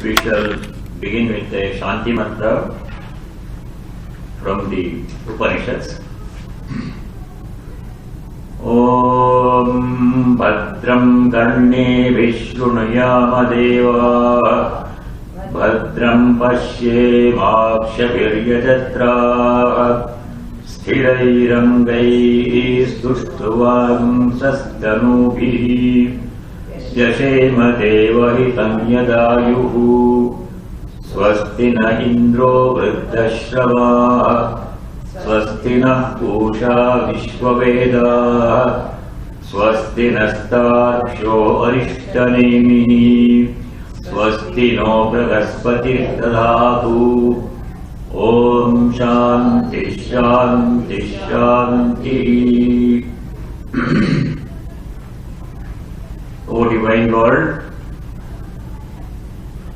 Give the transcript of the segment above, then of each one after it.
We shall begin with the Shanti Mantra from the Upanishads. Om Bhadram Karne Vishrunayama Deva Bhadram Pashye Makshaviryajatra Sthirairangai Stushtuvam Sastanubhi Yashema Devahitam Yadayuhu Swasti na Indro Vriddashrava Swasti na Pusha Vishwaveda Swasti Nastarksho Arishtanemihi Swasti no Bragaspati Dadatu Om Shanti Shanti Shanti. O Divine Lord,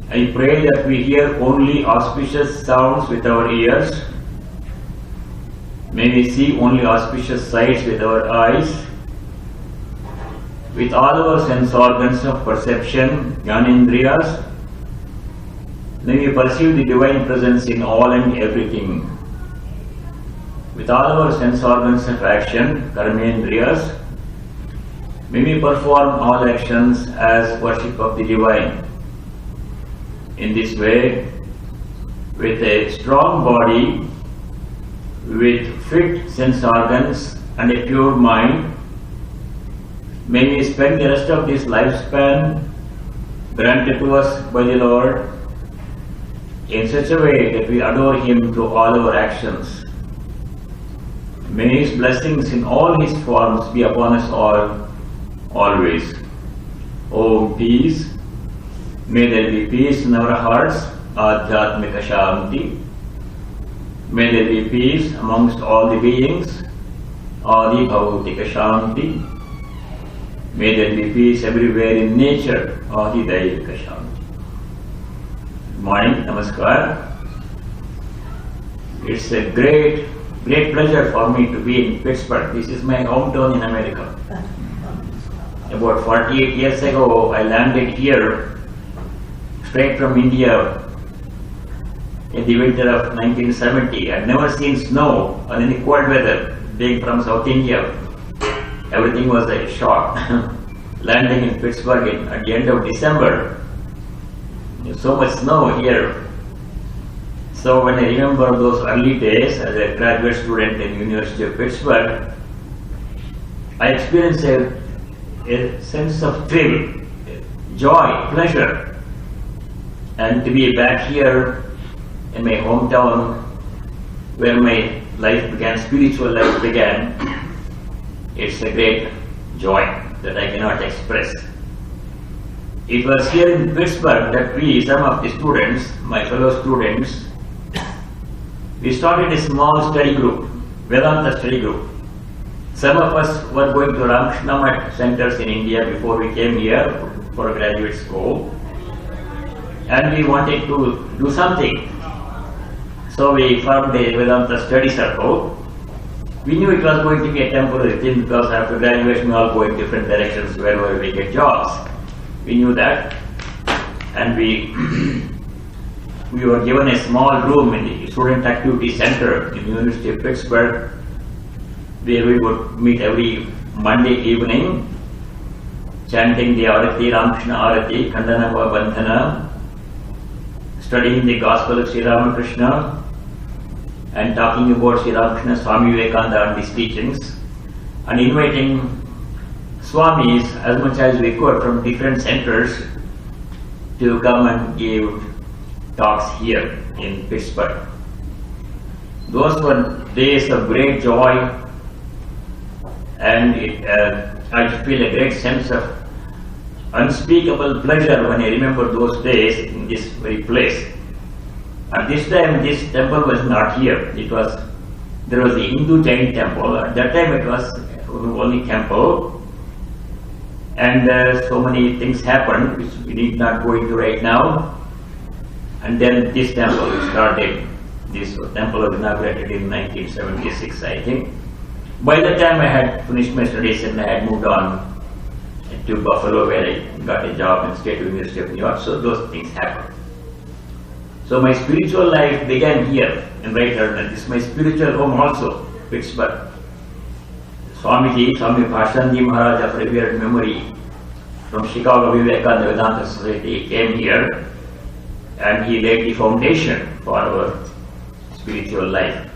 I pray that we hear only auspicious sounds with our ears. May we see only auspicious sights with our eyes. With all our sense organs of perception, Jnanendriyas, may we perceive the Divine Presence in all and everything. With all our sense organs of action, Karmendriyas, may we perform all actions as worship of the Divine. In this way, with a strong body, with fit sense organs and a pure mind, may we spend the rest of this lifespan granted to us by the Lord in such a way that we adore Him through all our actions. May His blessings in all His forms be upon us all, always. Om peace. May there be peace in our hearts, Adhyatmika Shanti. May there be peace amongst all the beings, Adi Bhautika Shanti. May there be peace everywhere in nature, Adi Daivika Shanti. Good morning, Namaskar. It's a great pleasure for me to be in Pittsburgh. This is my hometown in America. About 48 years ago, I landed here straight from India in the winter of 1970. I'd never seen snow or any cold weather being from South India. Everything was a shock. Landing in Pittsburgh at the end of December. There's so much snow here. So when I remember those early days as a graduate student in University of Pittsburgh, I experienced a sense of thrill, joy, pleasure. And to be back here in my hometown where my life began, spiritual life began, it's a great joy that I cannot express. It was here in Pittsburgh that we, some of the students, my fellow students, we started a small study group, Vedanta study group. Some of us were going to Ramakrishna Math centers in India before we came here for graduate school. And we wanted to do something. So we formed a Vedanta study circle. We knew it was going to be a temporary thing because after graduation we all go in different directions wherever we get jobs. We knew that. And we were given a small room in the Student Activity Center in the University of Pittsburgh, where we would meet every Monday evening, chanting the Arati, Ramakrishna Arati, Khandana Bandhana, studying the Gospel of Sri Ramakrishna, and talking about Sri Ramakrishna, Swami Vivekananda and his teachings, and inviting Swamis as much as we could from different centers to come and give talks here in Pittsburgh. Those were days of great joy, and I feel a great sense of unspeakable pleasure when I remember those days in this very place. At this time, this temple was not here. There was the Hindu Jain temple. At that time, it was only temple. And so many things happened, which we need not go into right now. And then this temple started. This temple was inaugurated in 1976, I think. By the time I had finished my studies and I had moved on to Buffalo, where I got a job in State University of New York, so those things happened. So my spiritual life began here in Right Turner. This is my spiritual home also, Pittsburgh. Swami Bhashanji Maharaj of revered memory from Chicago Vivekananda Vedanta Society came here and he laid the foundation for our spiritual life.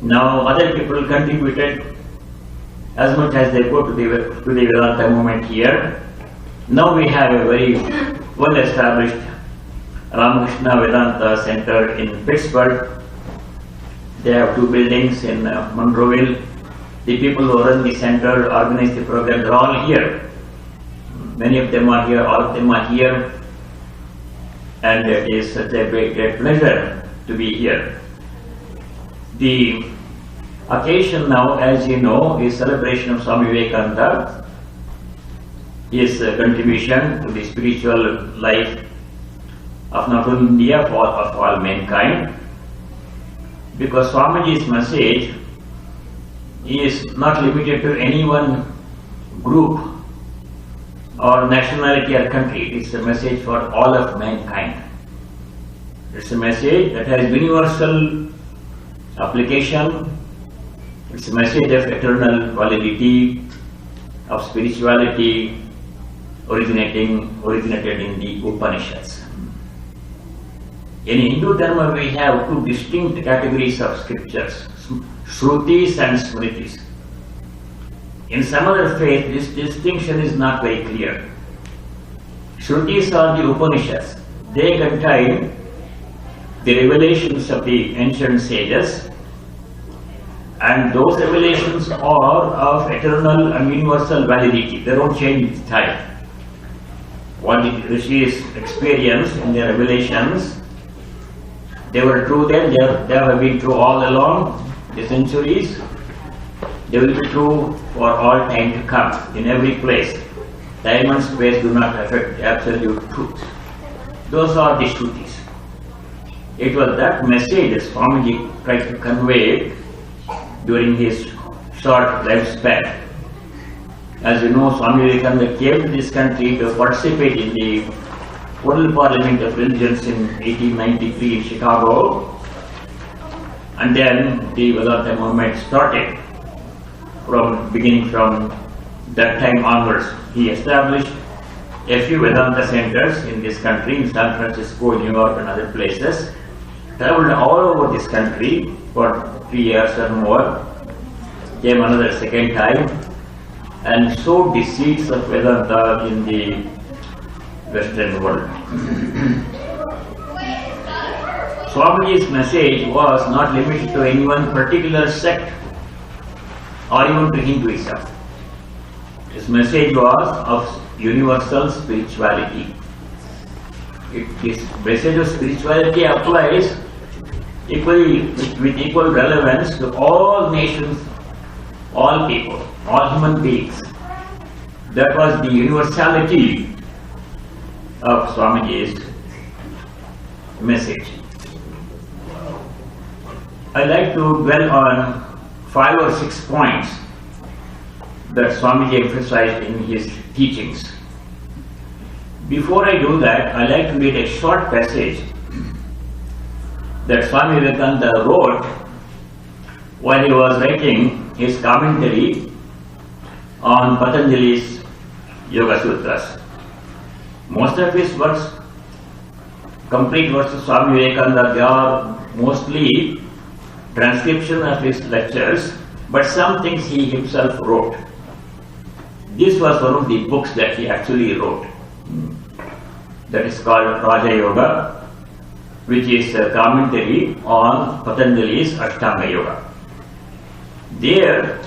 Now other people contributed as much as they could to the Vedanta movement here. Now we have a very well established Ramakrishna Vedanta Center in Pittsburgh. They have 2 buildings in Monroeville. The people who run the center, organize the program, they're all here. Many of them are here, all of them are here. And it is such a great pleasure to be here. The occasion now, as you know, is celebration of Swami Vivekananda, his contribution to the spiritual life of not only India, but of all mankind. Because Swamiji's message is not limited to any one group or nationality or country. It's a message for all of mankind. It's a message that has universal application. It's a message of eternal validity, of spirituality originated in the Upanishads. In Hindu Dharma we have 2 distinct categories of scriptures, Shrutis and Smritis. In some other faith, this distinction is not very clear. Shrutis are the Upanishads. They contain the revelations of the ancient sages, and those revelations are of eternal and universal validity. They don't change with time. What the rishis experienced in their revelations, they were true then, they have been true all along, the centuries. They will be true for all time to come, in every place. Time and space do not affect absolute truth. Those are the Shrutis. It was that message that Swamiji tried to convey during his short lifespan. As you know, Swami Vivekananda came to this country to participate in the World Parliament of Religions in 1893 in Chicago, and then the Vedanta movement started. Beginning from that time onwards, he established a few Vedanta centers in this country, in San Francisco, New York and other places. Traveled all over this country for 3 years or more, came another second time, and sowed the seeds of Vedanta in the Western world. Swamiji's message was not limited to any one particular sect or even to Hinduism. His message was of universal spirituality. This message of spirituality applies equally, with equal relevance to all nations, all people, all human beings. That was the universality of Swamiji's message. I like to dwell on 5 or 6 points that Swamiji emphasized in his teachings. Before I do that, I like to read a short passage that Swami Vivekananda wrote while he was writing his commentary on Patanjali's Yoga Sutras. Most of his works, complete works of Swami Vivekananda, they are mostly transcription of his lectures, but some things he himself wrote. This was one of the books that he actually wrote. That is called Raja Yoga, which is a commentary on Patanjali's Ashtanga Yoga. There,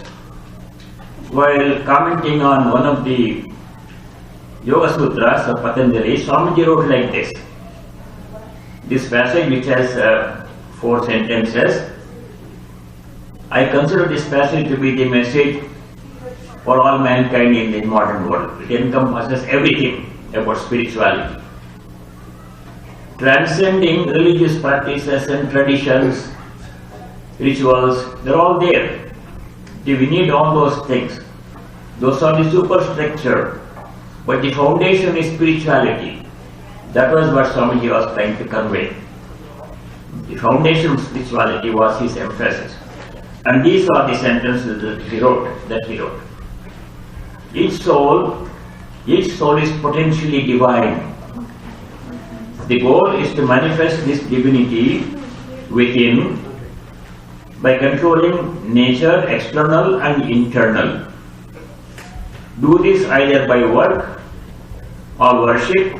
while commenting on one of the Yoga Sutras of Patanjali, Swamiji wrote like this. This passage, which has 4 sentences, I consider this passage to be the message for all mankind in the modern world. It encompasses everything about spirituality. Transcending religious practices and traditions, rituals, they're all there. We need all those things. Those are the superstructure. But the foundation is spirituality. That was what Swamiji was trying to convey. The foundation of spirituality was his emphasis. And these are the sentences that he wrote. Each soul is potentially divine. The goal is to manifest this divinity within by controlling nature, external and internal. Do this either by work or worship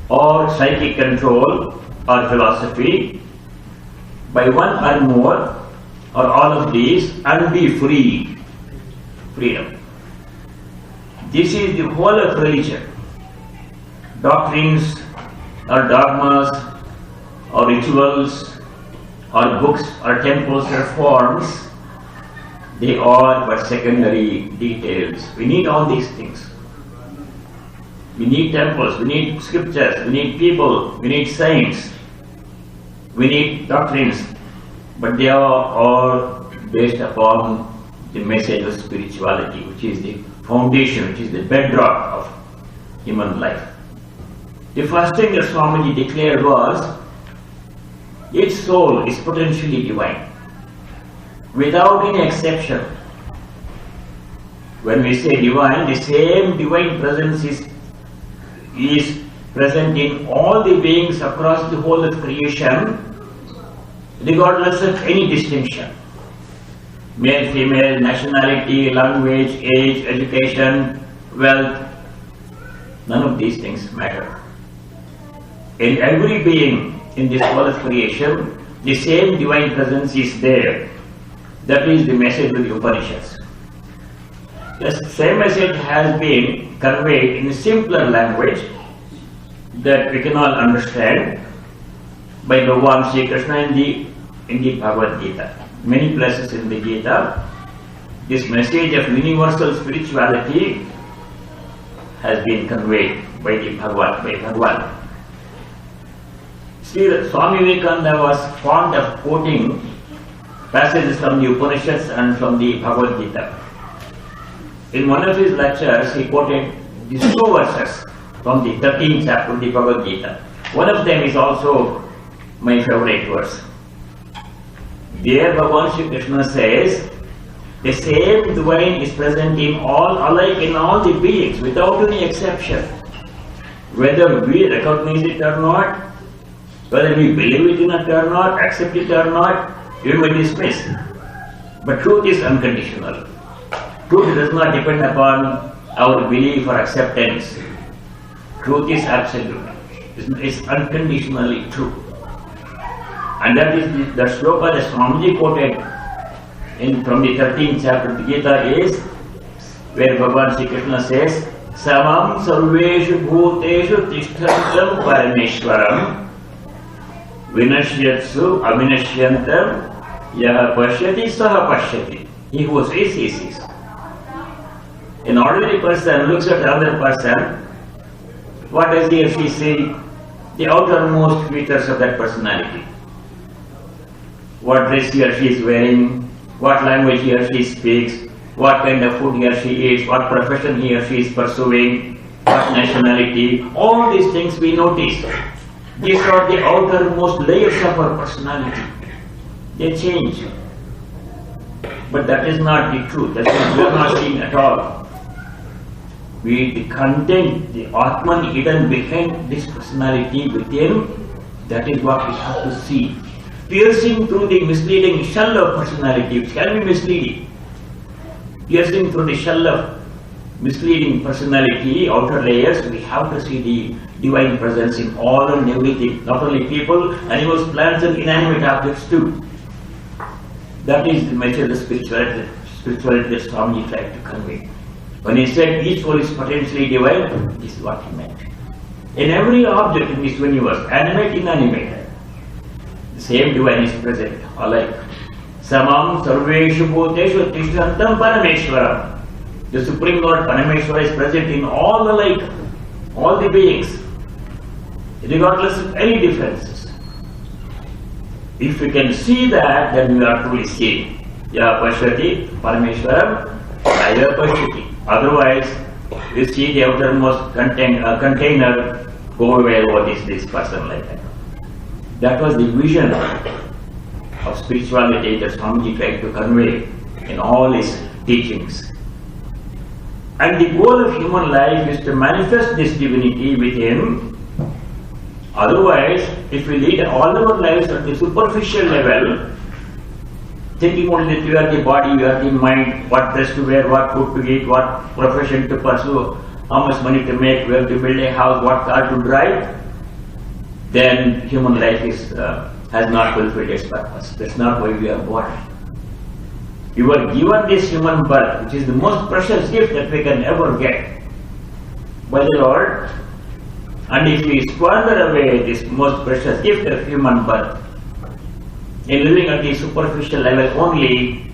or psychic control or philosophy, by one or more or all of these, and be free. Freedom. This is the whole of religion. Doctrines or dogmas or rituals or books or temples or forms, they are but secondary details. We need all these things. We need temples, we need scriptures, we need people, we need saints, we need doctrines, but they are all based upon the message of spirituality, which is the foundation, which is the bedrock of human life. The first thing that Swamiji declared was, each soul is potentially divine, without any exception. When we say divine, the same divine presence is present in all the beings across the whole of creation, regardless of any distinction. Male, female, nationality, language, age, education, wealth, none of these things matter. In every being in this whole of creation, the same divine presence is there. That is the message of the Upanishads. The same message has been conveyed in a simpler language that we can all understand by Bhagavan Sri Krishna in the Bhagavad Gita. Many places in the Gita, this message of universal spirituality has been conveyed by Bhagavan. See, Swami Vivekananda was fond of quoting passages from the Upanishads and from the Bhagavad Gita. In one of his lectures, he quoted these two verses from the 13th chapter of the Bhagavad Gita. One of them is also my favorite verse. There Bhagavan Sri Krishna says, the same divine is present in all, alike in all the beings, without any exception. Whether we recognize it or not, whether we believe it in it or not, accept it or not, we may dismiss. But truth is unconditional. Truth does not depend upon our belief or acceptance. Truth is absolute. It's unconditionally true. And that is the shloka that Swamiji quoted from the 13th chapter of the Gita is where Bhagavan Sri Krishna says, Samam sarveshu bhuteshu tishtantam parameshwaram vinashyatsu avinashyantam yaha pashyati saha pashyati. He who sees, he sees. An ordinary person looks at another person, what does he or she see? The outermost features of that personality. What dress he or she is wearing, what language he or she speaks, what kind of food he or she eats, what profession he or she is pursuing, what nationality, all these things we notice. These are the outermost layers of our personality. They change. But that is not the truth. That is we are not seeing at all. The content, the Atman hidden behind this personality within, that is what we have to see. Piercing through the misleading shell of personality, which can be misleading. Piercing through the shell of misleading personality, outer layers, we have to see the divine presence in all and everything. Not only people, animals, plants and inanimate objects too. That is the message of spirituality that Swamiji tried to convey. When he said each soul is potentially divine, this is what he meant. In every object in this universe, animate, inanimate, the same divine is present, alike. Samam sarveshu bhuteshu tishtantam parameshwaram. The Supreme Lord Parameshwara is present in all alike, all the beings, regardless of any differences. If we can see that, then we are truly seeing. Ya pashyati parameshwaram, ya pashyati. Otherwise, we see the outermost container go away, what is this person like that. That was the vision of spirituality that Swamiji tried to convey in all his teachings. And the goal of human life is to manifest this divinity within. Otherwise, if we lead all our lives at the superficial level, thinking only that you are the body, you are the mind, what dress to wear, what food to eat, what profession to pursue, how much money to make, where to build a house, what car to drive, then human life has not fulfilled its purpose. That's not why we are born. You are given this human birth, which is the most precious gift that we can ever get by the Lord. And if we squander away this most precious gift of human birth in living at the superficial level only,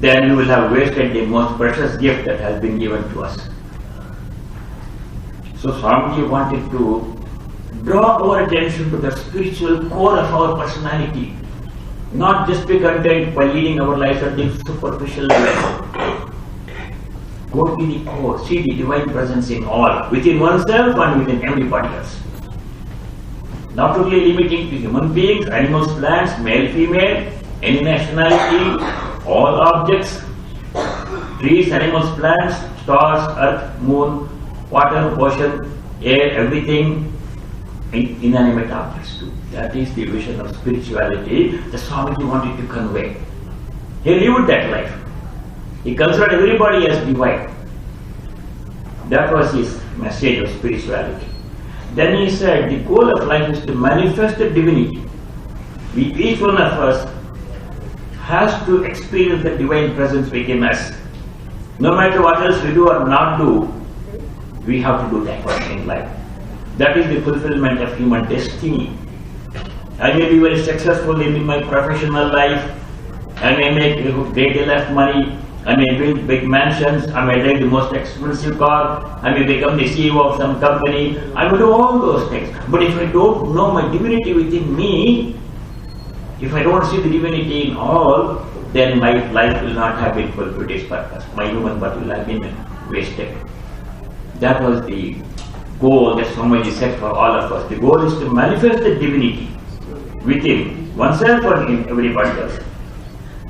then we will have wasted the most precious gift that has been given to us. So Swamiji wanted to draw our attention to the spiritual core of our personality, not just be content by leading our lives at the superficial level. Go to the core, see the divine presence in all, within oneself and within everybody else. Not only limiting to human beings, animals, plants, male, female, any nationality, all objects, trees, animals, plants, stars, earth, moon, water, ocean, air, everything, inanimate objects too. That is the vision of spirituality that Swamiji wanted to convey. He lived that life. He considered everybody as divine. That was his message of spirituality. Then he said, the goal of life is to manifest the divinity. Each one of us has to experience the divine presence within us. No matter what else we do or not do, we have to do that one in life. That is the fulfillment of human destiny. I may be very successful in my professional life. I may make a great deal of money. I may build big mansions. I may drive the most expensive car. I may become the CEO of some company. I will do all those things. But if I don't know my divinity within me, if I don't see the divinity in all, then my life will not have been fulfilled its purpose. My human birth will have been wasted. That was the goal that Swamiji set for all of us. The goal is to manifest the divinity within oneself or in everybody else.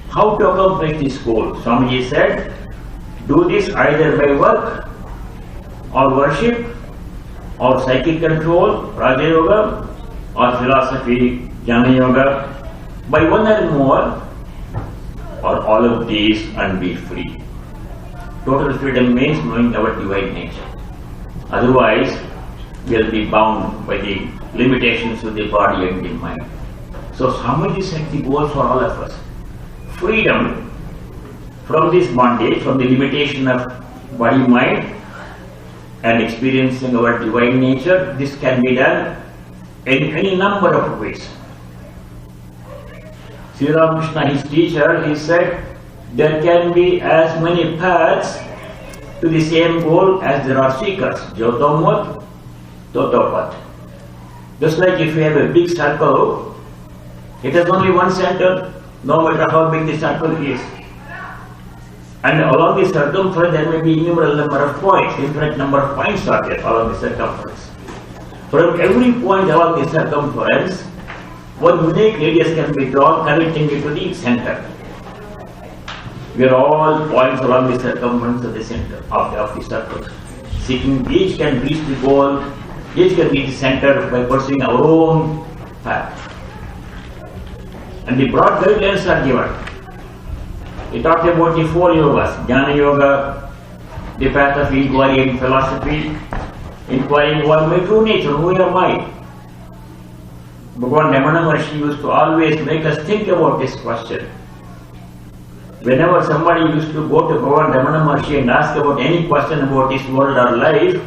How to accomplish this goal? Swamiji said, do this either by work or worship or psychic control, Raja Yoga, or philosophy, Jnana Yoga, by one or more, or all of these and be free. Total freedom means knowing our divine nature. Otherwise, we will be bound by the limitations of the body and the mind. So Swamiji set the goal for all of us. Freedom from this bondage, from the limitation of body-mind, and experiencing our divine nature. This can be done in any number of ways. Sri Ramakrishna, his teacher, he said, there can be as many paths to the same goal as there are seekers. Jotomot, Totopat. Just like if you have a big circle, it has only one center, no matter how big the circle is. And along the circumference there may be innumerable number of points, infinite number of points are there along the circumference. From every point along the circumference, one unique radius can be drawn connecting it to the center. We are all points along the circumference of the center of the circle. Seeking each can reach the goal, each can reach the center by pursuing our own path. And the broad guidelines are given. We talked about the 4 yogas, Jnana Yoga, the path of inquiry and philosophy, inquiring what my true nature, who am I? Bhagavan Ramana Maharshi used to always make us think about this question. Whenever somebody used to go to Bhagavan Ramana Maharshi and ask about any question about his world or life,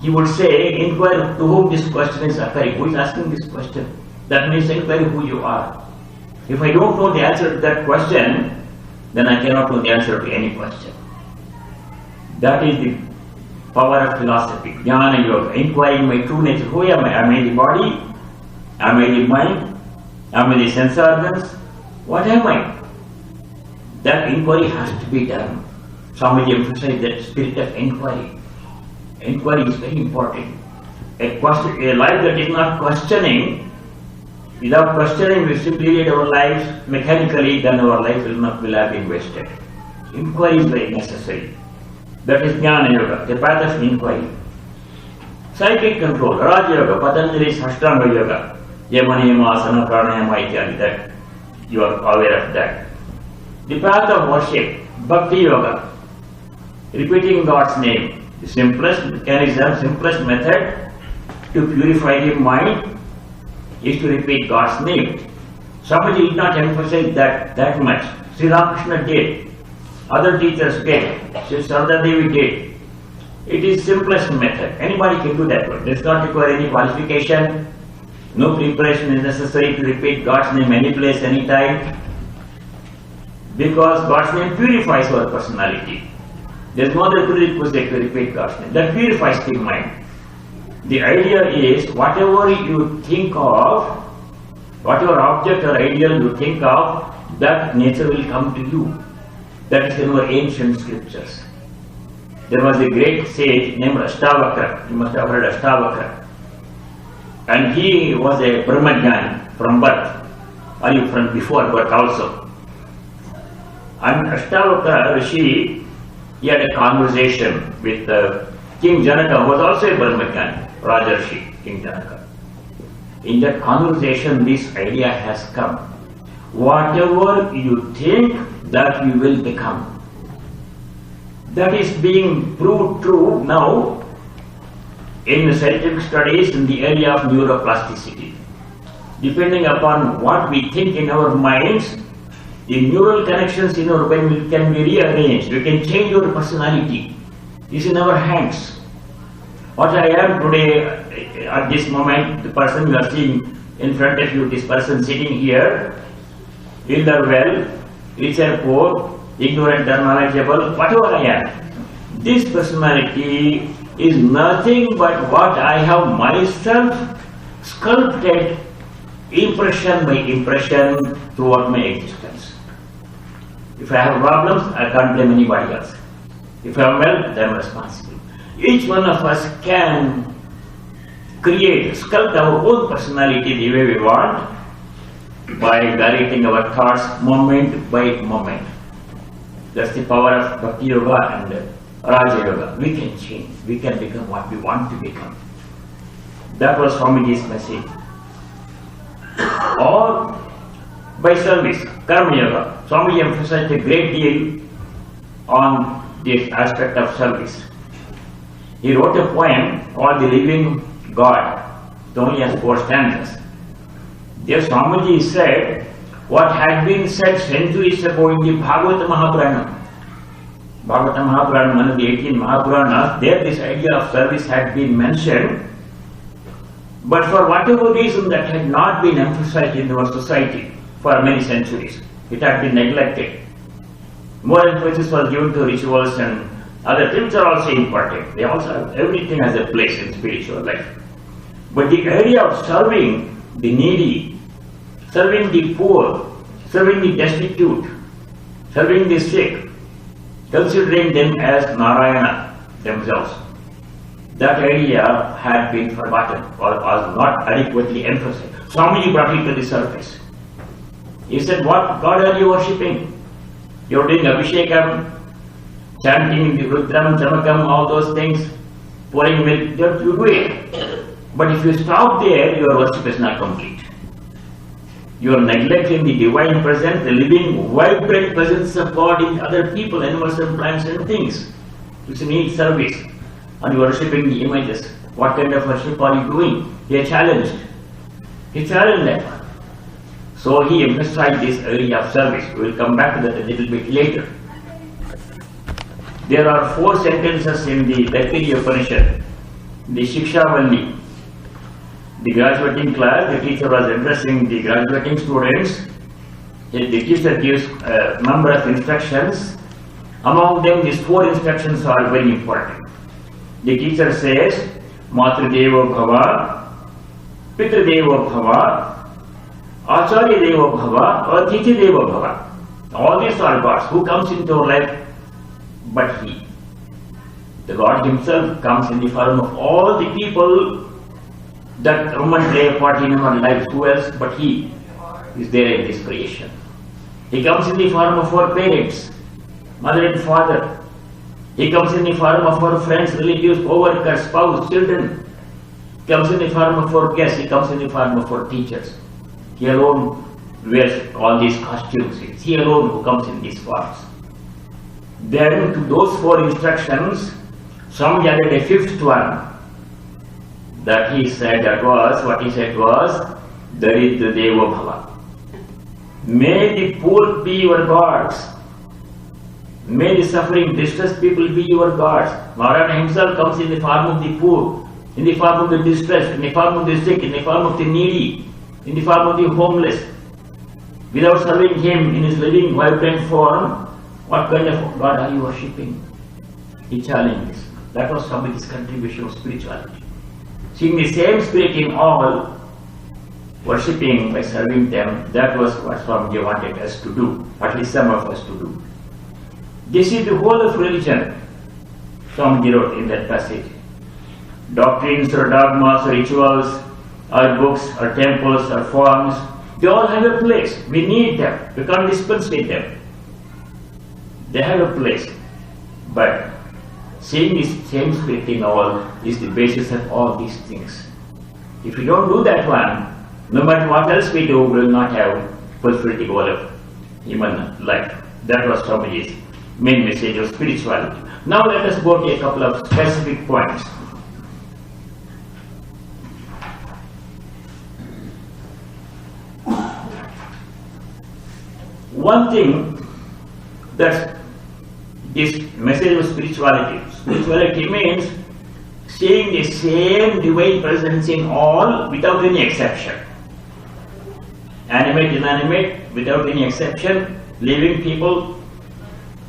he would say, inquire to whom this question is occurring, who is asking this question. That means inquire who you are. If I don't know the answer to that question, then I cannot know the answer to any question. That is the power of philosophy, Jnana Yoga, inquiring my true nature. Who am I? Am I the body? Am I the mind? Am I the sense organs? What am I? That inquiry has to be done. Swamiji emphasized that spirit of inquiry. Inquiry is very important. A life that is not questioning Without questioning, we simply lead our lives mechanically, then our life will have been wasted. Inquiry is very necessary. That is Jnana Yoga, the path of inquiry. Psychic control, Raja Yoga, Patanjali's Ashtanga Yoga, Yama, Niyama, Asana, Pranayama, ityadi, that you are aware of that. The path of worship, Bhakti Yoga, repeating God's name, the simplest mechanism, simplest method to purify the mind is to repeat God's name. Somebody did not emphasize that much. Sri Ramakrishna did. Other teachers did. Sri Sarada Devi did. It is simplest method. Anybody can do that one. Does not require any qualification. No preparation is necessary to repeat God's name any place, any time. Because God's name purifies our personality. There is no other prerequisite to repeat God's name. That purifies the mind. The idea is whatever you think of, whatever object or ideal you think of, that nature will come to you. That is in our ancient scriptures. There was a great sage named Ashtavakra. You must have heard Ashtavakra. And he was a Brahmajnani from birth, or even from before birth also. And Ashtavakra Rishi, he had a conversation with King Janaka, who was also a Brahmajnani, Raja Rishi, King Janaka. In that conversation, this idea has come. Whatever you think, that you will become. That is being proved true now in scientific studies in the area of neuroplasticity. Depending upon what we think in our minds, the neural connections in our brain can be rearranged. We can change our personality. It's in our hands. What I am today, at this moment, the person you are seeing in front of you, this person sitting here, ill or well, rich or poor, ignorant or knowledgeable, whatever I am. This personality is nothing but what I have myself sculpted impression by impression throughout my existence. If I have problems, I can't blame anybody else. If I am well, then I am responsible. Each one of us can sculpt our own personality the way we want by directing our thoughts moment by moment. That's the power of Bhakti Yoga and Raja Yoga. We can change. We can become what we want to become. That was Swamiji's message. Or by service, Karma Yoga. Swamiji emphasized a great deal on this aspect of service. He wrote a poem called The Living God. It only has 4 stanzas. There Swamiji said what had been said centuries ago in the Bhagavata Mahapurana. Bhagavata Mahapurana, one of the 18 Mahapuranas, there this idea of service had been mentioned, but for whatever reason that had not been emphasized in our society for many centuries. It had been neglected. More emphasis was given to rituals and other things are also important. They also have, everything has a place in spiritual life. But the idea of serving the needy, serving the poor, serving the destitute, serving the sick, considering them as Narayana themselves, that idea had been forgotten or was not adequately emphasized. Swamiji brought it to the surface. He said, what God are you worshipping? You're doing Abhishekam, chanting the Rudram, Chamakam, all those things, pouring milk, you do it. But if you stop there, your worship is not complete. You are neglecting the divine presence, the living, vibrant presence of God in other people, animals and plants and things, which need service. And you are worshipping the images. What kind of worship are you doing? He challenged. He challenged that one. So he emphasized this area of service. We will come back to that a little bit later. There are 4 sentences in the Taittiriya Upanishad, the Shikshavalli. The graduating class, the teacher was addressing the graduating students. The teacher gives a number of instructions. Among them, these 4 instructions are very important. The teacher says, Matrudevo Bhava, Pitrudevo Bhava, Acharya Devo Bhava, Atithi Devo Bhava. All these are gods. Who comes into our life but He? The God Himself comes in the form of all the people That woman play a part in our lives. Who else but he is there in this creation? He comes in the form of our parents, mother and father. He comes in the form of our friends, relatives, co-workers, spouse, children. He comes in the form of our guests. He comes in the form of our teachers. He alone wears all these costumes. It's he alone who comes in these forms. Then to those 4 instructions, Swami added a 5th one. That he said, what he said was, Daridra Deva Bhava. May the poor be your gods. May the suffering, distressed people be your gods. Narayana himself comes in the form of the poor, in the form of the distressed, in the form of the sick, in the form of the needy, in the form of the homeless. Without serving him in his living, vibrant form, what kind of God are you worshipping? He challenged. That was Swamiji's contribution of spirituality. Seeing the same spirit in all, worshipping by serving them, that was what Swamiji wanted us to do, at least some of us to do. This is the whole of religion, Swamiji wrote in that passage. Doctrines or dogmas or rituals or books or temples or forms, they all have a place. We need them. We can't dispense with them. They have a place. But seeing this same spirit in all is the basis of all these things. If we don't do that one, no matter what else we do, we will not have fulfilled the goal of human life. That was Swamiji's main message of spirituality. Now let us go to a couple of specific points. One thing that this message of spirituality means seeing the same divine presence in all without any exception. Animate, inanimate, without any exception, living people,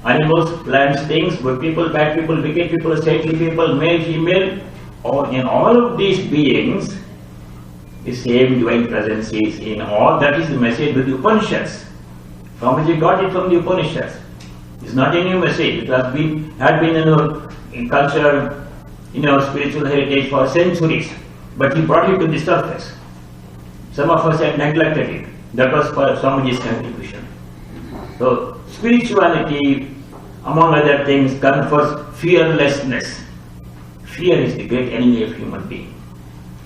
animals, plants, things, good people, bad people, wicked people, saintly people, male, female, or in all of these beings, the same divine presence is in all. That is the message of the Upanishads. Swamiji got it from the Upanishads. It's not a new message. It had been in our culture, in our spiritual heritage for centuries, but he brought it to the surface. Some of us had neglected it. That was for Swamiji's contribution. So, spirituality, among other things, confers fearlessness. Fear is the great enemy of human being.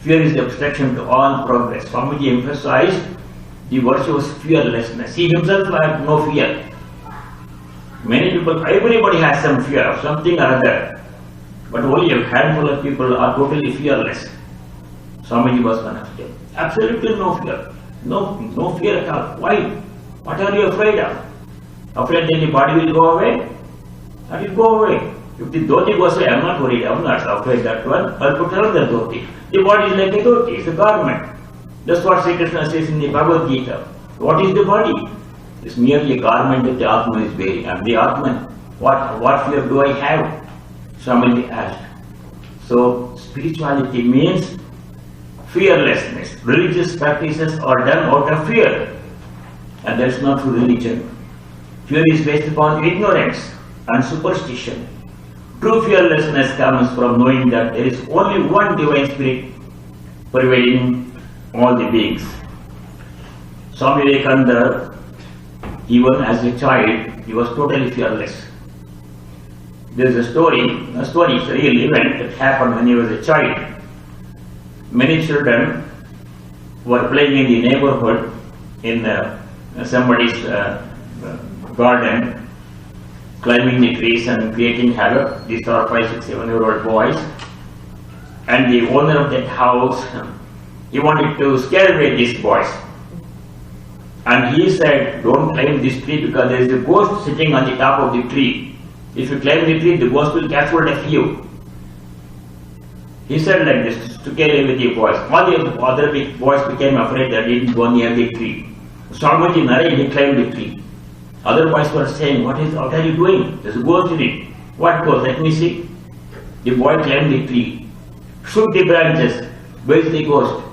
Fear is the obstruction to all progress. Swamiji emphasized the virtue of fearlessness. He himself had no fear. Many people, everybody has some fear of something or other, but only a handful of people are totally fearless. Swamiji was one of them. Absolutely no fear. No fear at all. Why? What are you afraid of? Afraid that the body will go away? That will go away. If the dhoti goes away, I am not worried, I am not afraid that one. I'll put another dhoti. The body is like a dhoti, it's a garment. That's what Sri Krishna says in the Bhagavad Gita. What is the body? It's merely a garment that the Atma is wearing. And the Atman, what fear do I have? Swamiji asked. So, spirituality means fearlessness. Religious practices are done out of fear. And that's not true religion. Fear is based upon ignorance and superstition. True fearlessness comes from knowing that there is only one divine spirit pervading all the beings. Swami Vivekananda, even as a child, he was totally fearless. There is a story, it's a real event that happened when he was a child. Many children were playing in the neighborhood in somebody's garden, climbing the trees and creating havoc. These are 5, 6, 7-year-old boys. And the owner of that house, he wanted to scare away these boys. And he said, don't climb this tree because there is a ghost sitting on the top of the tree. If you climb the tree, the ghost will catch hold of you. He said like this to scare away the boys. All the other big boys became afraid that he didn't go near the tree. Swamiji Narayan, he climbed the tree. Other boys were saying, what are you doing? There's a ghost in it. What ghost? Let me see. The boy climbed the tree, shook the branches. Where is the ghost?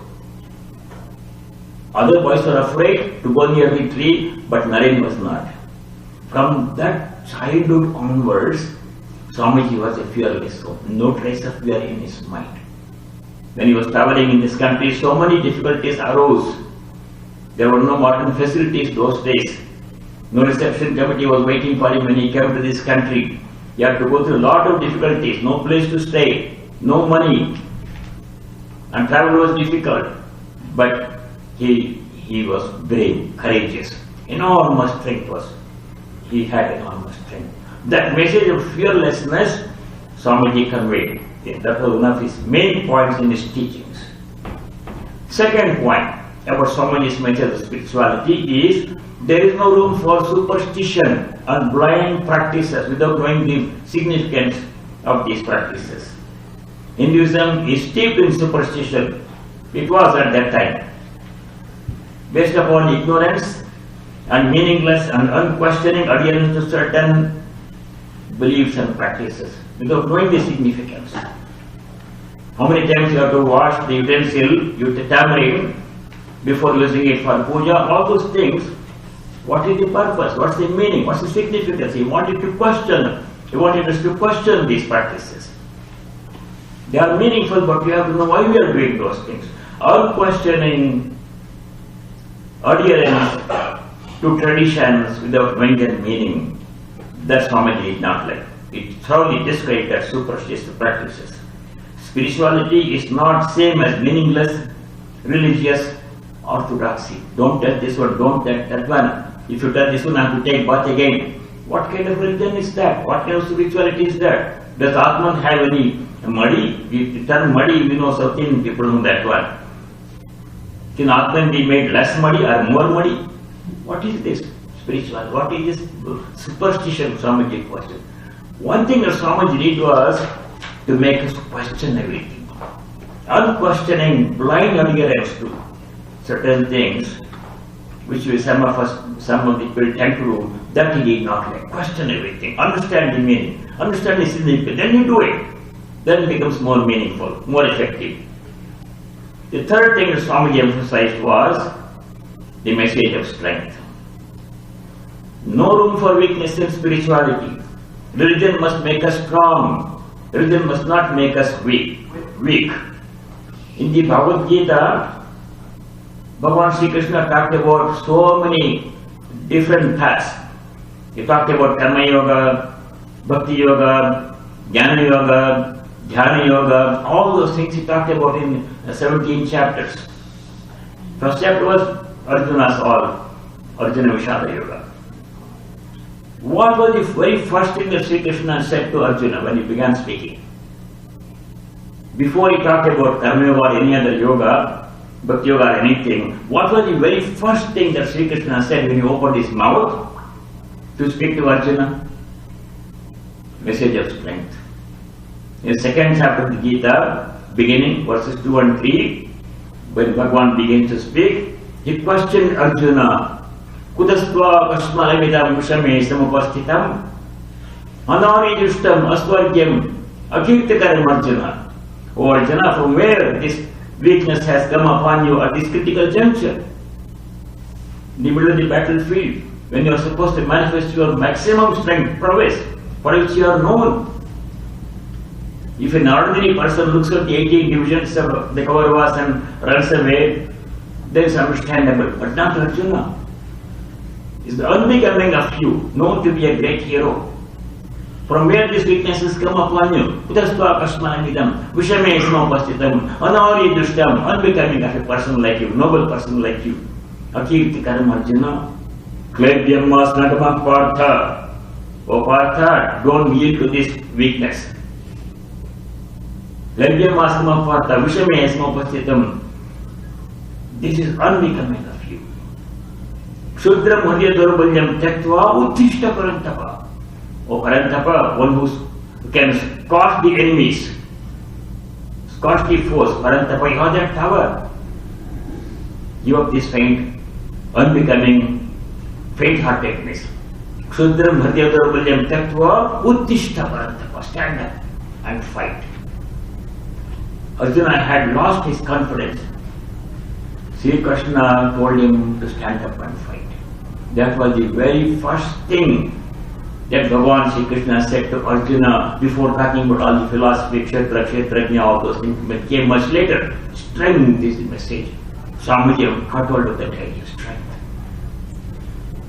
Other boys were afraid to go near the tree, but Narayan was not. From that childhood onwards, Swamiji was a fearless soul. No trace of fear in his mind. When he was traveling in this country, so many difficulties arose. There were no modern facilities those days. No reception committee was waiting for him when he came to this country. He had to go through a lot of difficulties, no place to stay, no money, and travel was difficult. But he was brave, courageous, enormous strength was. He had enormous strength. That message of fearlessness, Swamiji conveyed. That was one of his main points in his teachings. Second point about Swamiji's message of spirituality is there is no room for superstition and blind practices without knowing the significance of these practices. Hinduism is steeped in superstition. It was at that time. Based upon ignorance and meaningless and unquestioning adherence to certain beliefs and practices without knowing the significance. How many times you have to wash the utensil, tamarind, before using it for puja, all those things. What is the purpose? What's the meaning? What's the significance? He wanted to question. He wanted us to question these practices. They are meaningful, but we have to know why we are doing those things. Unquestioning adherence to traditions without knowing their meaning. That's Swamiji did not like. It thoroughly described as superstitious practices. Spirituality is not same as meaningless religious orthodoxy. Don't touch this one, don't touch that one. If you touch this one, I have to take bath again. What kind of religion is that? What kind of spirituality is that? Does Atman have any muddy? The term muddy, we know something, people know that one. Can Atman be made less muddy or more muddy? What is this spiritual? What is this superstition? Swamiji questioned. One thing that Swamiji did was to make us question everything. Unquestioning, blind adherence to certain things, which some of the people tend to do, that he did not like. Question everything, understand the meaning, understand the significance, then you do it. Then it becomes more meaningful, more effective. The third thing that Swamiji emphasized was the message of strength. No room for weakness in spirituality. Religion must make us strong. Religion must not make us weak. In the Bhagavad Gita, Bhagavan Sri Krishna talked about so many different paths. He talked about Karma Yoga, Bhakti Yoga, Jnana Yoga, Dhyana Yoga, all those things he talked about in 17 chapters. First chapter was Arjuna's all, Arjuna Vishada Yoga. What was the very first thing that Sri Krishna said to Arjuna when he began speaking? Before he talked about Karma Yoga or any other yoga, Bhakti Yoga or anything, what was the very first thing that Sri Krishna said when he opened his mouth to speak to Arjuna? Message of strength. In the second chapter of the Gita, beginning verses 2 and 3, when Bhagavan begins to speak, he questioned Arjuna, Kudastva Kasmalamidam Vishame Samupasthitam Ananidustam Aswargyam Akirtakaram Arjuna. Oh Arjuna, from where this weakness has come upon you at this critical juncture? In the middle of the battlefield, when you are supposed to manifest your maximum strength, prowess, for which you are known. If an ordinary person looks at the 18 divisions of the Kauravas and runs away, then it's understandable, but not Arjuna. Is the unbecoming of you, known to be a great hero. From where these weaknesses come upon you? Kudastva Kasmanamidam, Vishame Samapasthitam, Anari Dushtam, unbecoming of a person like you, noble person like you. Akirtikaram Arjuna, Klebyammas Nadama Partha. O Partha, don't yield to this weakness. Klebyammas Nadama Partha, Vishame Samapasthitam. This is unbecoming of you. Shudra Mudya Durbalyam Taktva Uttishta Parantapa. O Parantapa, one who can squash the enemies, squash the foes. Parantapa, you have that power. Give up this faint, unbecoming, faint-heartedness. Shudra Mudya Durbalyam Taktva Uttishta Parantapa. Stand up and fight. Arjuna had lost his confidence. Sri Krishna told him to stand up and fight. That was the very first thing that Bhagavan Sri Krishna said to Arjuna before talking about all the philosophy, Kshetra, Kshetrajna, all those things came much later. Strength is the message. Swamiji caught hold of that idea, strength.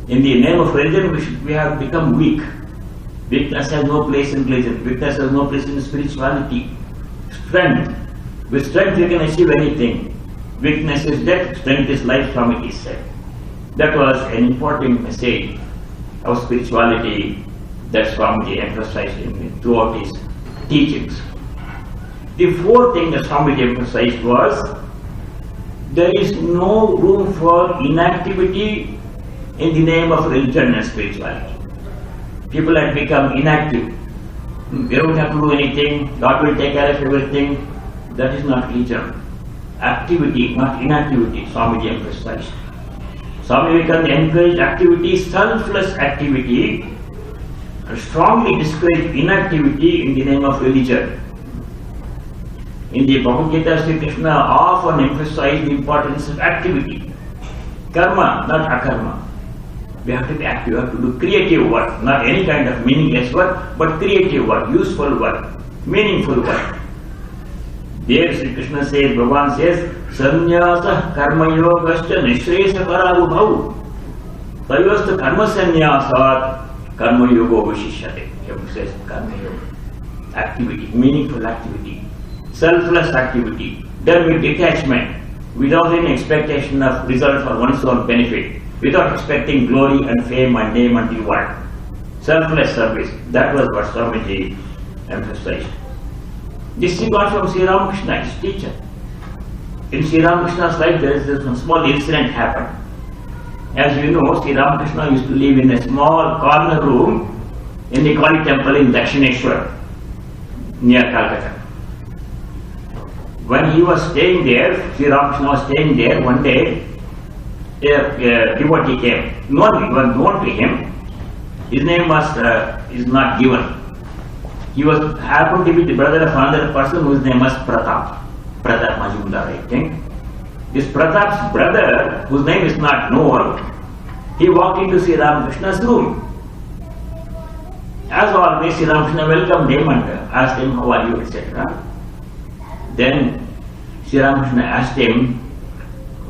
In the name of religion, we have become weak. Weakness has no place in religion. Weakness has no place in spirituality. Strength. With strength you can achieve anything. Weakness is death, strength is life, Swamiji said. That was an important message of spirituality that Swamiji emphasized throughout his teachings. The fourth thing that Swamiji emphasized was there is no room for inactivity in the name of religion and spirituality. People have become inactive. We don't have to do anything, God will take care of everything. That is not religion. Activity, not inactivity, Swamiji emphasized. Swami Vivekananda encouraged activity, selfless activity, and strongly discouraged inactivity in the name of religion. In the Bhagavad Gita, Sri Krishna often emphasized the importance of activity. Karma, not akarma. We have to be active, we have to do creative work, not any kind of meaningless work, but creative work, useful work, meaningful work. There Sri Krishna says, Bhagavan says, Sannyasa karma yogascha nishresa karabhau. Tayosta karma sannyasat karma yoga vishishyate. He says karma yoga. Activity, meaningful activity, selfless activity, done with detachment, without any expectation of result for one's own benefit, without expecting glory and fame and name and reward. Selfless service. That was what Swamiji emphasized. This he got from Sri Ramakrishna, his teacher. In Sri Ramakrishna's life, there is this one small incident happened. As you know, Sri Ramakrishna used to live in a small corner room in the Kali temple in Dakshineshwar, near Calcutta. When he was staying there, Sri Ramakrishna was staying there, one day a devotee came. No one was known to him. His name is not given. He happened to be the brother of another person whose name was Pratap Majumdar, I think. This Pratap's brother, whose name is not known, he walked into Sri Ramakrishna's room. As always, Sri Ramakrishna welcomed him and asked him, how are you, etc. Then Sri Ramakrishna asked him,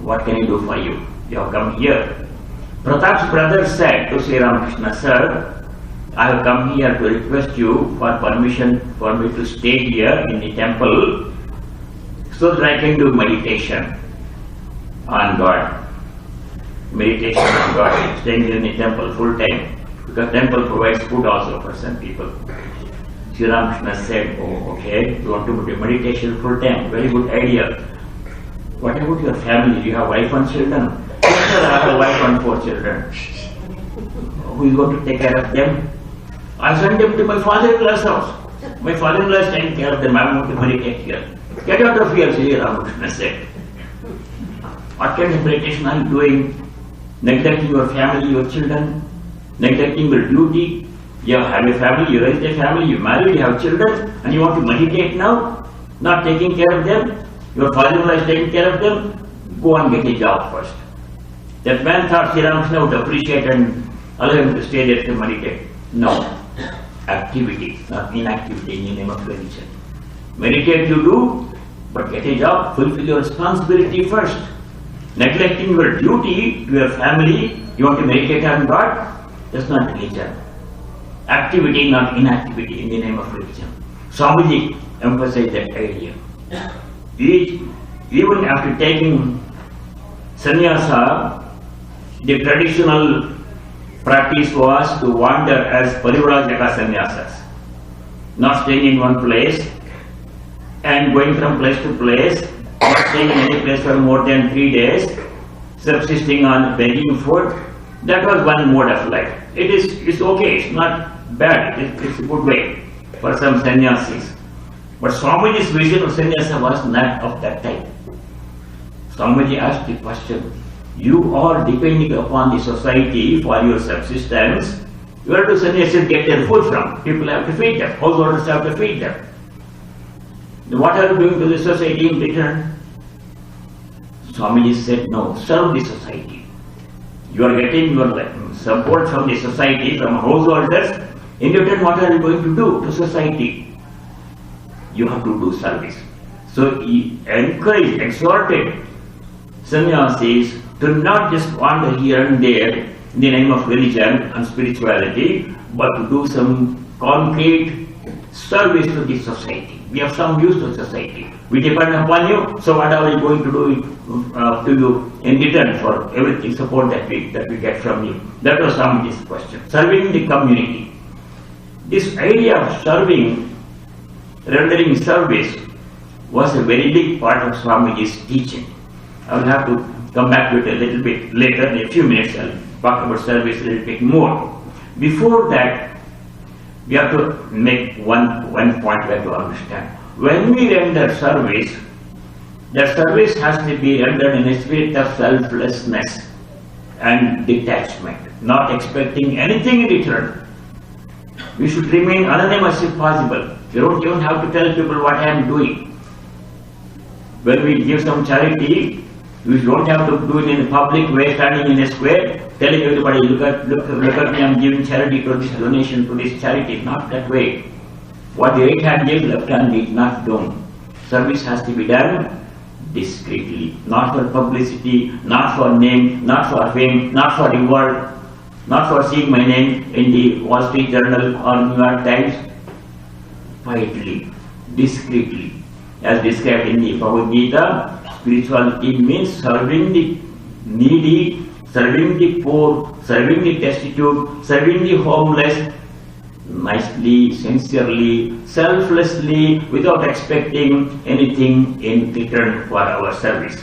what can I do for you? You have come here. Pratap's brother said to Sri Ramakrishna, sir, I have come here to request you for permission for me to stay here in the temple so that I can do meditation on God. Meditation on God, staying in the temple full time, because temple provides food also for some people. Sri Ramakrishna said, oh, okay, you want to do meditation full time, very good idea. What about your family? Do you have wife and children? Yes, sir, I have a wife and 4 children. Who is going to take care of them? I sent them to my father-in-law's house. My father-in-law is taking care of them. I am going to meditate here. Get out of here, Sri Ramakrishna said. What kind of meditation are you doing? Neglecting your family, your children, neglecting your duty. You have a family, you raised a family, you married, you have children, and you want to meditate now? Not taking care of them? Your father-in-law is taking care of them? Go and get a job first. That man thought Sri Ramakrishna would appreciate and allow him to stay there to meditate. No. Activity, not inactivity in the name of religion. Meditate you do, but get a job, fulfill your responsibility first. Neglecting your duty to your family, you want to meditate on God? That's not religion. Activity, not inactivity in the name of religion. Swamiji emphasized that idea. Even after taking sannyasa, the traditional practice was to wander as parivrajaka sannyasas, not staying in one place and going from place to place, not staying in any place for more than 3 days, subsisting on begging food. That was one mode of life. It's okay, it's not bad, it's a good way for some sannyasis. But Swamiji's vision of sannyasa was not of that type. Swamiji asked the question, you are depending upon the society for your subsistence. Where do sannyasis get their food from? People have to feed them, householders have to feed them. What are you doing to the society in return? Swamiji said, no, serve the society. You are getting your support from the society, from householders, In return, what are you going to do to society? You have to do service. So he encouraged, exhorted sannyasis to not just wander here and there in the name of religion and spirituality, but to do some concrete service to the society. We have some use to society. We depend upon you, so what are we going to do to you in return for everything support that we get from you? That was Swamiji's question. Serving the community. This idea of serving, rendering service, was a very big part of Swamiji's teaching. I will have to come back to it a little bit later, in a few minutes. I'll talk about service a little bit more. Before that, we have to make one point we have to understand. When we render service, that service has to be rendered in a spirit of selflessness and detachment, not expecting anything in return. We should remain anonymous if possible. You don't even have to tell people what I am doing. When we give some charity, we don't have to do it in a public way, standing in a square, telling everybody, look at me, I'm giving charity to this donation to this charity. Not that way. What the right hand gives, left hand is not done. Service has to be done discreetly, not for publicity, not for name, not for fame, not for reward, not for seeing my name in the Wall Street Journal or New York Times. Quietly, discreetly. As described in the Bhagavad Gita, spirituality means serving the needy, serving the poor, serving the destitute, serving the homeless, nicely, sincerely, selflessly, without expecting anything in return for our service.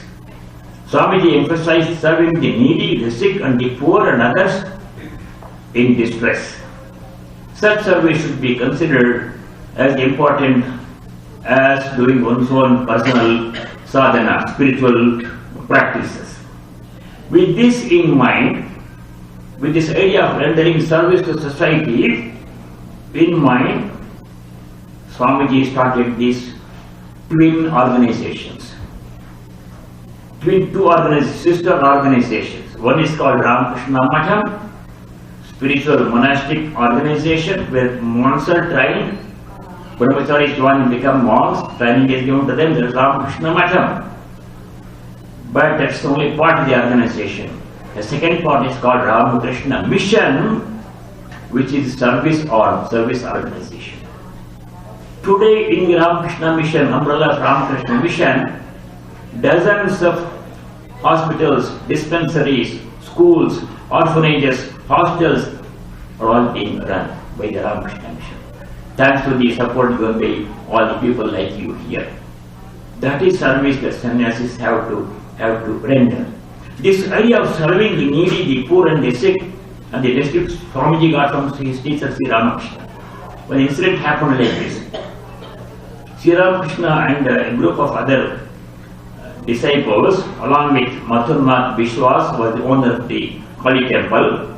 Swamiji emphasized serving the needy, the sick and the poor and others in distress. Such service should be considered as important as doing one's own personal sadhana, spiritual practices. With this in mind, with this idea of rendering service to society in mind, Swamiji started these twin organizations. Two sister organizations. One is called Ramakrishna Matham, spiritual monastic organization where monks are trained. Brahmacharis join and become monks, training is given to them. There is Ramakrishna Matham. But that's only part of the organization. The second part is called Ramakrishna Mission, which is service organization. Today in the Ramakrishna Mission, umbrella of Ramakrishna Mission, dozens of hospitals, dispensaries, schools, orphanages, hostels are all being run by the Ramakrishna Mission. Thanks to the support given by all the people like you here. That is service that sannyasis have to render. This idea of serving the needy, the poor and the sick and the destitute, Swamiji got from his teacher Sri Ramakrishna. When the incident happened like this, Sri Ramakrishna and a group of other disciples, along with Mathurnath Bishwas, was the owner of the Kali temple,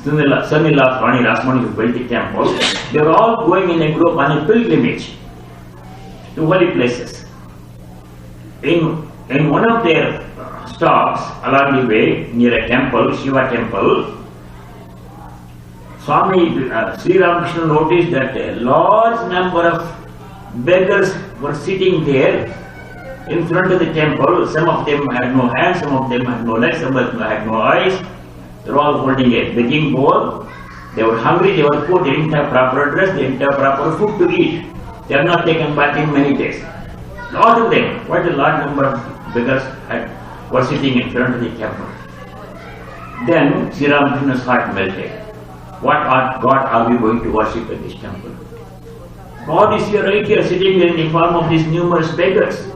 son-in-law of Rani Rasmani who built the temple, they were all going in a group on a pilgrimage to holy places. In one of their stops along the way, near a temple, Shiva temple, Sri Ramakrishna noticed that a large number of beggars were sitting there in front of the temple. Some of them had no hands, some of them had no legs, some of them had no eyes. They were all holding a begging bowl. They were hungry, they were poor, they didn't have proper dress, they didn't have proper food to eat. They have not taken bath in many days. Lot of them, quite a large number of beggars were sitting in front of the temple. Then Sri Ramakrishna's heart melted. What God are we going to worship at this temple? God is here, right here, sitting there in the form of these numerous beggars.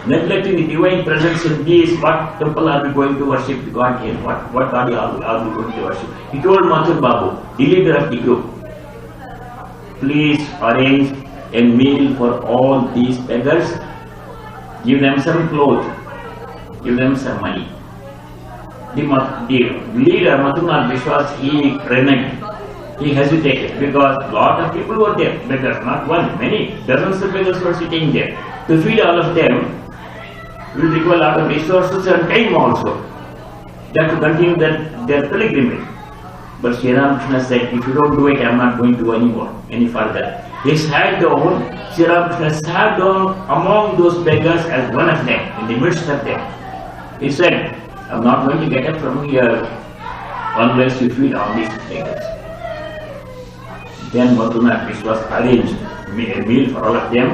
Neglecting the divine presence in these, what temple are we going to worship God in? What God are we going to worship? He told Mathur Babu, the leader of the group, please arrange a meal for all these beggars, give them some clothes, give them some money. The leader, Mathurnath Bishwas, he reneged, he hesitated because a lot of people were there, beggars, not one, many, dozens of beggars were sitting there. To feed all of them will require a lot of resources and time also. They have to continue their pilgrimage. But Sri Ramakrishna said, if you don't do it, I am not going to go any further. He sat down, Sri Ramakrishna sat down among those beggars as one of them, in the midst of them. He said, I am not going to get up from here unless you feed all these beggars. Then Madhumati was arranged a meal for all of them.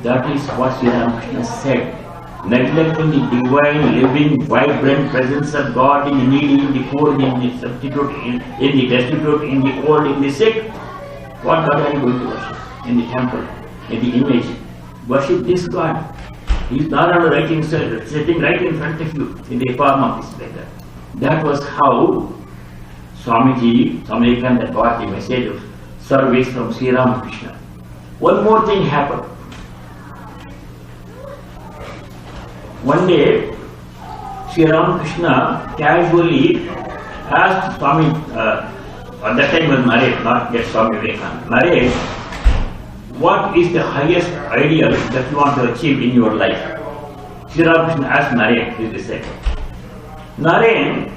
That is what Sri Ramakrishna said. Neglecting the divine, living, vibrant presence of God in the needy, in the poor, in the substitute, in the destitute, in the old, in the sick. What God are you going to worship? In the temple, in the image. Worship this God. He is not on the right side, sitting right in front of you in the form of this beggar. That was how Swamiji Vivekananda got the message of service from Sri Ramakrishna. One more thing happened. One day, Sri Ramakrishna casually asked Swami, at that time was Naresh, not yet Swami Vivekananda, Naresh, what is the highest ideal that you want to achieve in your life? Sri Ramakrishna asked Naren, his disciple. Naren,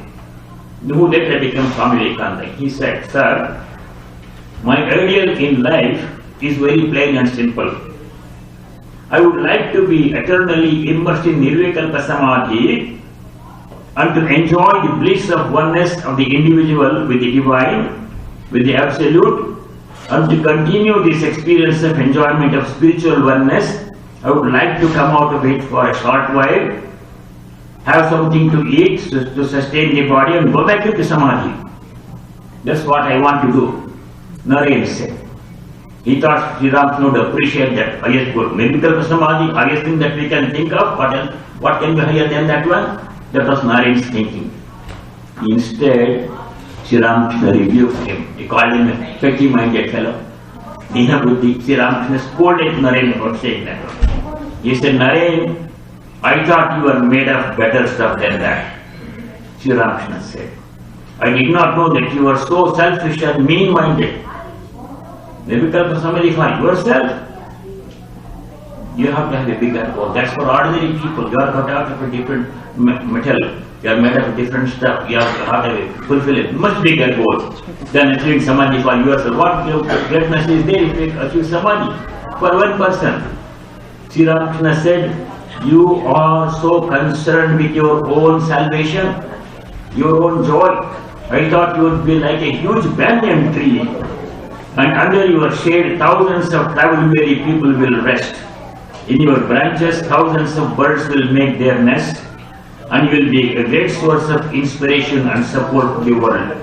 who later became Swami Vivekananda, he said, Sir, my ideal in life is very plain and simple. I would like to be eternally immersed in Nirvikalpa Samadhi and to enjoy the bliss of oneness of the individual with the divine, with the absolute, and to continue this experience of enjoyment of spiritual oneness. I would like to come out of it for a short while, have something to eat to sustain the body and go back into Samadhi. That's what I want to do, Naren said. He thought Sri Ramakrishna would appreciate that highest goal. Nirvikalpa Samadhi, highest thing that we can think of, what can be higher than that one? That was Naren's thinking. Instead, Sri Ramakrishna rebuked him. He called him a petty-minded fellow. Dina Buddhi, Sri Ramakrishna scolded Naren about saying that. He said, Naren, I thought you were made of better stuff than that. Sri Ramakrishna said, I did not know that you were so selfish and mean-minded. Nirvikalpa Samadhi for yourself. You have to have a bigger goal. That's for ordinary people. You are cut out of a different metal. You are made of different stuff. You have to fulfill a much bigger goal than achieving Samadhi for yourself. What greatness is there if you achieve Samadhi for one person? Sri Ramakrishna said, you are so concerned with your own salvation, your own joy. I thought you would be like a huge banyan tree, and under your shade thousands of travel-weary people will rest. In your branches thousands of birds will make their nest, and you will be a great source of inspiration and support to the world.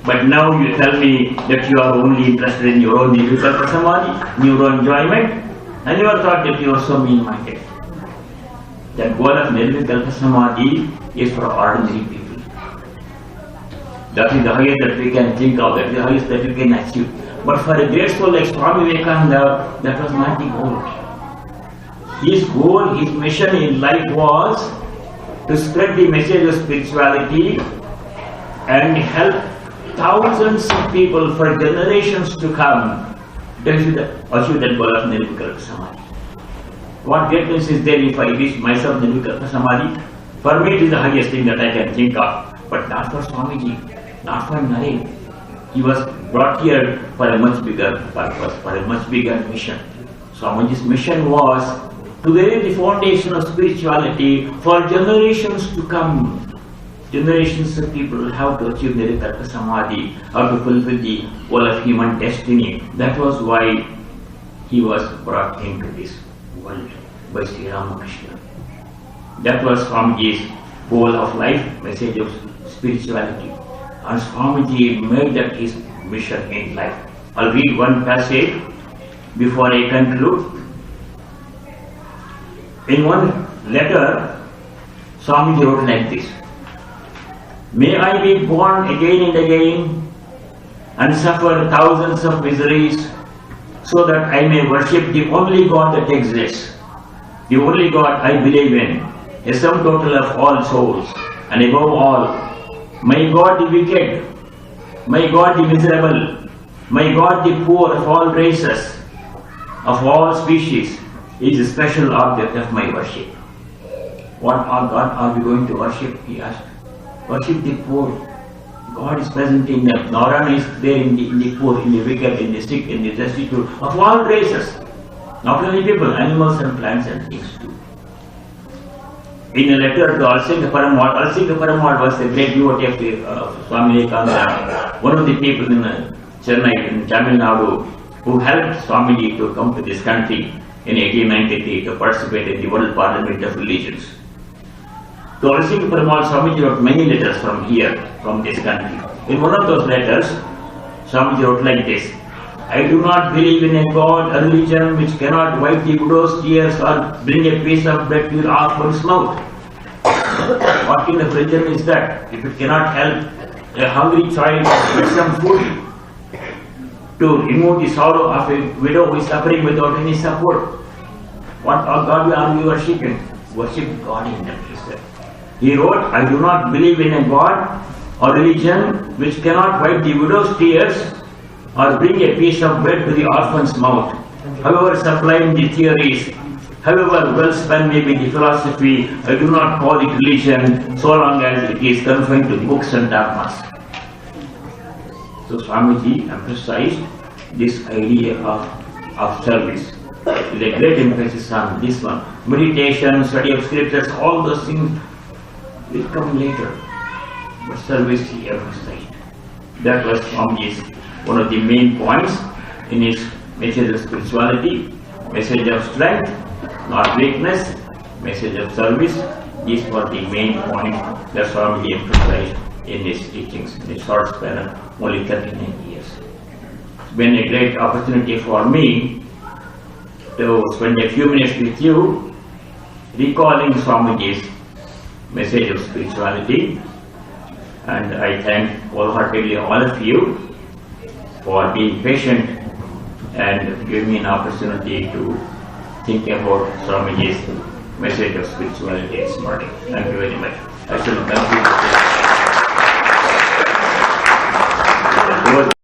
But now you tell me that you are only interested in your own Nirvikalpa Samadhi, in your own enjoyment, and you are thought that you are so mean-minded. The goal of Nirvikalpa Samadhi is for ordinary people. That is the highest that we can think of, that is the highest that we can achieve. But for a great soul like Swami Vivekananda, that was not the goal. His goal, his mission in life was to spread the message of spirituality and help thousands of people for generations to come to achieve that goal of Nirvikalpa Samadhi. What greatness is there if I reach myself Nirvikalpa Samadhi? For me it is the highest thing that I can think of, but not for Swamiji, not for Naren. He was brought here for a much bigger purpose, for a much bigger mission. Swamiji's mission was to lay the foundation of spirituality for generations to come. Generations of people have to achieve Nirvikalpa Samadhi, have to fulfill the goal of human destiny. That was why he was brought into this world by Sri Ramakrishna. That was Swamiji's goal of life, message of spirituality. And Swamiji made that his mission in life. I'll read one passage before I conclude. In one letter, Swamiji wrote like this: May I be born again and again and suffer thousands of miseries so that I may worship the only God that exists, the only God I believe in, a sum total of all souls, and above all, may God the wicked, may God the miserable, may God the poor of all races, of all species, is a special object of my worship. What God are we going to worship? He asked. Worship the poor. God is present in them. Narayana is there in the poor, in the wicked, in the sick, in the destitute, of all races. Not only people, animals and plants and things too. In a letter to Alsinga Paramal was a great devotee of Swami Vivekananda, one of the people in Chennai, in Tamil Nadu, who helped Swamiji to come to this country in 1893 to participate in the World Parliament of Religions. To Alsinga Paramal, Swamiji wrote many letters from here, from this country. In one of those letters, Swamiji wrote like this: I do not believe in a God, a religion which cannot wipe the widow's tears or bring a piece of bread to your orphan's mouth. What kind of religion is that? If it cannot help a hungry child with some food, to remove the sorrow of a widow who is suffering without any support, what God are you worshipping? Worship God in them, he said. He wrote, I do not believe in a God or religion which cannot wipe the widow's tears or bring a piece of bread to the orphan's mouth. However sublime the theories, however well spun may be the philosophy, I do not call it religion so long as it is confined to books and dogmas. So Swamiji emphasized this idea of service with a great emphasis on this one. Meditation, study of scriptures, all those things will come later. But service he emphasized. That was Swamiji's one of the main points in his message of spirituality, message of strength, not weakness, message of service. These were the main points that Swamiji emphasized in his teachings in a short span of only 39 years. It's been a great opportunity for me to spend a few minutes with you recalling Swamiji's message of spirituality, and I thank wholeheartedly all of you for being patient and giving me an opportunity to think about Swamiji's message of spirituality this morning. Thank you very much. I should conclude.